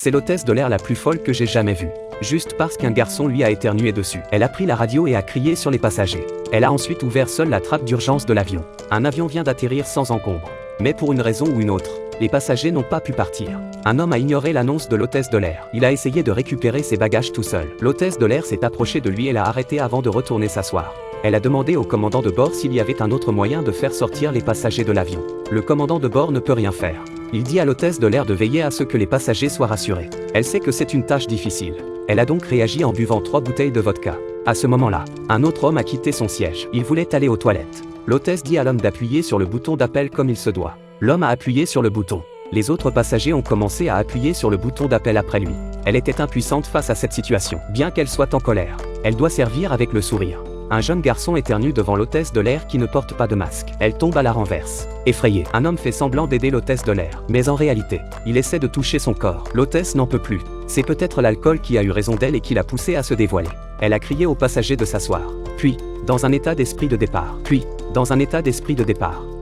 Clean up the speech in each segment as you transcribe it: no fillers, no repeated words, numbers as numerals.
C'est l'hôtesse de l'air la plus folle que j'ai jamais vue. Juste parce qu'un garçon lui a éternué dessus. Elle a pris la radio et a crié sur les passagers. Elle a ensuite ouvert seule la trappe d'urgence de l'avion. Un avion vient d'atterrir sans encombre. Mais pour une raison ou une autre, les passagers n'ont pas pu partir. Un homme a ignoré l'annonce de l'hôtesse de l'air. Il a essayé de récupérer ses bagages tout seul. L'hôtesse de l'air s'est approchée de lui et l'a arrêté avant de retourner s'asseoir. Elle a demandé au commandant de bord s'il y avait un autre moyen de faire sortir les passagers de l'avion. Le commandant de bord ne peut rien faire. Il dit à l'hôtesse de l'air de veiller à ce que les passagers soient rassurés. Elle sait que c'est une tâche difficile. Elle a donc réagi en buvant 3 bouteilles de vodka. À ce moment-là, un autre homme a quitté son siège. Il voulait aller aux toilettes. L'hôtesse dit à l'homme d'appuyer sur le bouton d'appel comme il se doit. L'homme a appuyé sur le bouton. Les autres passagers ont commencé à appuyer sur le bouton d'appel après lui. Elle était impuissante face à cette situation. Bien qu'elle soit en colère, elle doit servir avec le sourire. Un jeune garçon éternue devant l'hôtesse de l'air qui ne porte pas de masque. Elle tombe à la renverse. Effrayée, un homme fait semblant d'aider l'hôtesse de l'air. Mais en réalité, il essaie de toucher son corps. L'hôtesse n'en peut plus. C'est peut-être l'alcool qui a eu raison d'elle et qui l'a poussée à se dévoiler. Elle a crié aux passagers de s'asseoir. Puis, dans un état d'esprit de départ.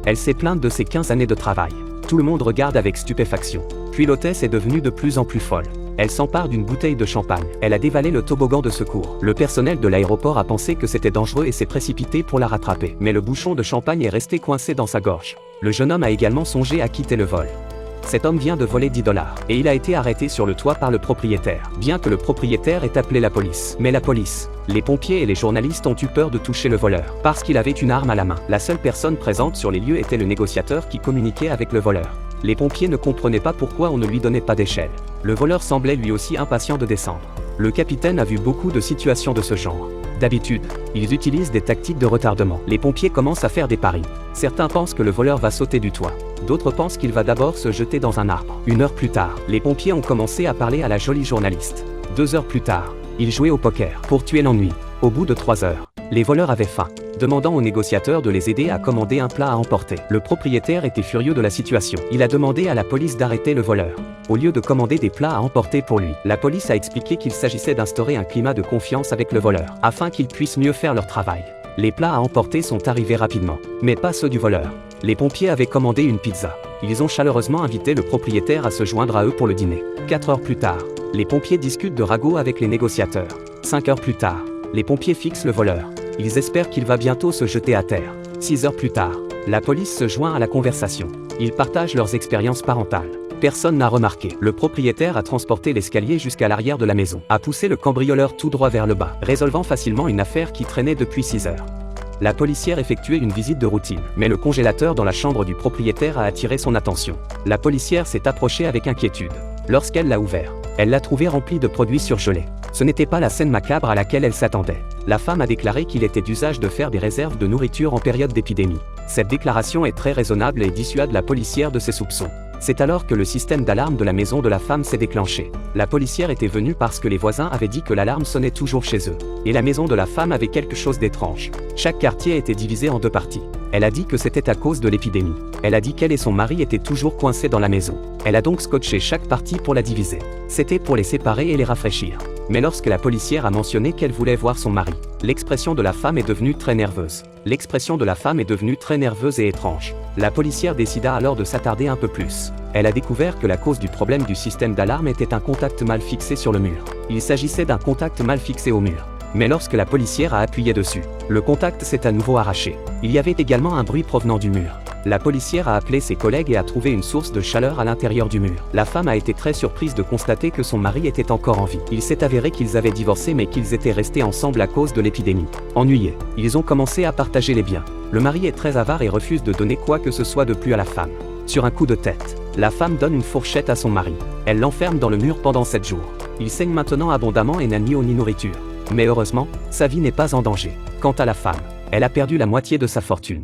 Elle s'est plainte de ses 15 années de travail. Tout le monde regarde avec stupéfaction. Puis l'hôtesse est devenue de plus en plus folle. Elle s'empare d'une bouteille de champagne. Elle a dévalé le toboggan de secours. Le personnel de l'aéroport a pensé que c'était dangereux et s'est précipité pour la rattraper. Mais le bouchon de champagne est resté coincé dans sa gorge. Le jeune homme a également songé à quitter le vol. Cet homme vient de voler $10 et il a été arrêté sur le toit par le propriétaire. Bien que le propriétaire ait appelé la police. Mais la police, les pompiers et les journalistes ont eu peur de toucher le voleur parce qu'il avait une arme à la main. La seule personne présente sur les lieux était le négociateur qui communiquait avec le voleur. Les pompiers ne comprenaient pas pourquoi on ne lui donnait pas d'échelle. Le voleur semblait lui aussi impatient de descendre. Le capitaine a vu beaucoup de situations de ce genre. D'habitude, ils utilisent des tactiques de retardement. Les pompiers commencent à faire des paris. Certains pensent que le voleur va sauter du toit. D'autres pensent qu'il va d'abord se jeter dans un arbre. 1 heure plus tard, les pompiers ont commencé à parler à la jolie journaliste. 2 heures plus tard, ils jouaient au poker pour tuer l'ennui. Au bout de 3 heures, les voleurs avaient faim, demandant aux négociateurs de les aider à commander un plat à emporter. Le propriétaire était furieux de la situation. Il a demandé à la police d'arrêter le voleur. Au lieu de commander des plats à emporter pour lui, la police a expliqué qu'il s'agissait d'instaurer un climat de confiance avec le voleur, afin qu'ils puissent mieux faire leur travail. Les plats à emporter sont arrivés rapidement, mais pas ceux du voleur. Les pompiers avaient commandé une pizza. Ils ont chaleureusement invité le propriétaire à se joindre à eux pour le dîner. 4 heures plus tard, les pompiers discutent de ragots avec les négociateurs. 5 heures plus tard, les pompiers fixent le voleur. Ils espèrent qu'il va bientôt se jeter à terre. 6 heures plus tard, la police se joint à la conversation. Ils partagent leurs expériences parentales. Personne n'a remarqué. Le propriétaire a transporté l'escalier jusqu'à l'arrière de la maison, a poussé le cambrioleur tout droit vers le bas, résolvant facilement une affaire qui traînait depuis 6 heures. La policière effectuait une visite de routine, mais le congélateur dans la chambre du propriétaire a attiré son attention. La policière s'est approchée avec inquiétude. Lorsqu'elle l'a ouvert, elle l'a trouvé rempli de produits surgelés. Ce n'était pas la scène macabre à laquelle elle s'attendait. La femme a déclaré qu'il était d'usage de faire des réserves de nourriture en période d'épidémie. Cette déclaration est très raisonnable et dissuade la policière de ses soupçons. C'est alors que le système d'alarme de la maison de la femme s'est déclenché. La policière était venue parce que les voisins avaient dit que l'alarme sonnait toujours chez eux. Et la maison de la femme avait quelque chose d'étrange. Chaque quartier était divisé en 2 parties. Elle a dit que c'était à cause de l'épidémie. Elle a dit qu'elle et son mari étaient toujours coincés dans la maison. Elle a donc scotché chaque partie pour la diviser. C'était pour les séparer et les rafraîchir. Mais lorsque la policière a mentionné qu'elle voulait voir son mari, l'expression de la femme est devenue très nerveuse. Et étrange. La policière décida alors de s'attarder un peu plus. Elle a découvert que la cause du problème du système d'alarme était un contact mal fixé sur le mur. Il s'agissait d'un contact mal fixé au mur. Mais lorsque la policière a appuyé dessus, le contact s'est à nouveau arraché. Il y avait également un bruit provenant du mur. La policière a appelé ses collègues et a trouvé une source de chaleur à l'intérieur du mur. La femme a été très surprise de constater que son mari était encore en vie. Il s'est avéré qu'ils avaient divorcé mais qu'ils étaient restés ensemble à cause de l'épidémie. Ennuyés, ils ont commencé à partager les biens. Le mari est très avare et refuse de donner quoi que ce soit de plus à la femme. Sur un coup de tête, la femme donne une fourchette à son mari. Elle l'enferme dans le mur pendant 7 jours. Il saigne maintenant abondamment et n'a ni eau ni nourriture. Mais heureusement, sa vie n'est pas en danger. Quant à la femme, elle a perdu la moitié de sa fortune.